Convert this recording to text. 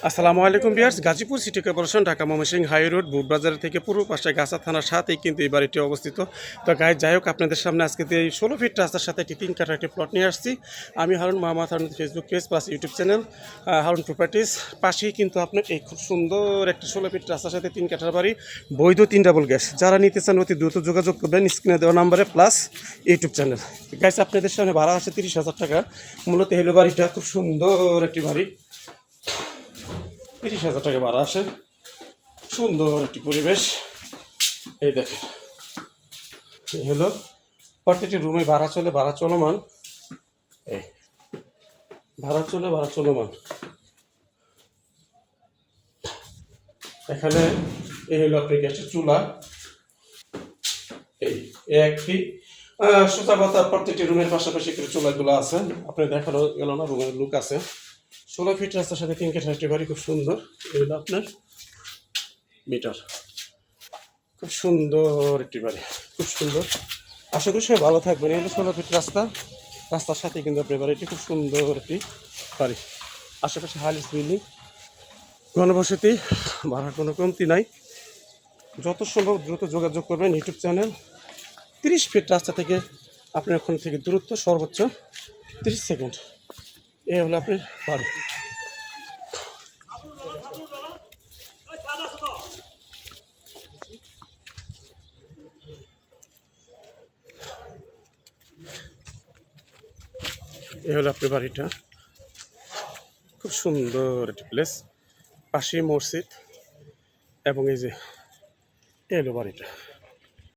আসসালামু আলাইকুম viewers, Gazipur city corporation Dhaka Mymensingh high road বুটবাজার থেকে পূর্ব পাশে গাছা থানার সাথেই কিন্তু এই বাড়িটি অবস্থিত। তো গাইজ যাই হোক, আপনাদের সামনে আজকে এই 16 ফিট রাস্তার সাথে একটি 3 কাঠার একটি প্লট নিয়ে আসছি। আমি Harun Mohammad Harun, Facebook page plus YouTube channel Harun properties. পাশেই কিন্তু আপনার এই খুব সুন্দর একটা 16 ফিট রাস্তার সাথে 3 কাঠার বাড়ি, বৈধ 3 ডাবল গ্যাস। যারা নিতে চান অতি দ্রুত যোগাযোগ করবেন স্ক্রিনে দেওয়া নাম্বারে প্লাস ইউটিউব চ্যানেল। গাইজ আপনাদের সামনে ভাড়া আছে 30,000 টাকা। মূলত এই বাড়িটা খুব সুন্দর একটি বাড়ি, 30,000 টাকা ভাড়া আসে। সুন্দর একটি পরিবেশ। এই দেখেন, এই হলো প্রত্যেকটি রুমে ভাড়া চলে, ভাড়া চলমান। এই ভাড়া চলমান। এখানে এই হলো আপনার গ্যাসের চুলা। এই একটি সোজা কথা, প্রত্যেকটি রুমের পাশাপাশি করে চুলাগুলো আছে। আপনি দেখানো গেল না, রুমের লুক আছে। 16 ফিট রাস্তার সাথে 3 কাঠা একটি বাড়ি, খুব সুন্দর। এই হলো আপনার মিটার, খুব সুন্দর একটি বাড়ি, খুব সুন্দর। আশা করি সবাই ভালো থাকবেন। এই হলো 16 ফিট রাস্তা, রাস্তার সাথে কিন্তু আপনার বাড়িটি খুব সুন্দর একটি বাড়ি। আশেপাশে হাইলিস বিল্ডিং, ঘনবসতি, ভাড়ার কোনো কমতি নাই। যত সম্ভব দ্রুত যোগাযোগ করবেন ইউটিউব চ্যানেল। 30 ফিট রাস্তা থেকে আপনার ওখান থেকে দূরত্ব সর্বোচ্চ 30 সেকেন্ড। এই হলো আপনার বাড়ি। এই হলো আপনার বাড়িটা, খুব সুন্দর একটি প্লেস, পাশেই মসজিদ। এবং এই যে এই হলো বাড়িটা।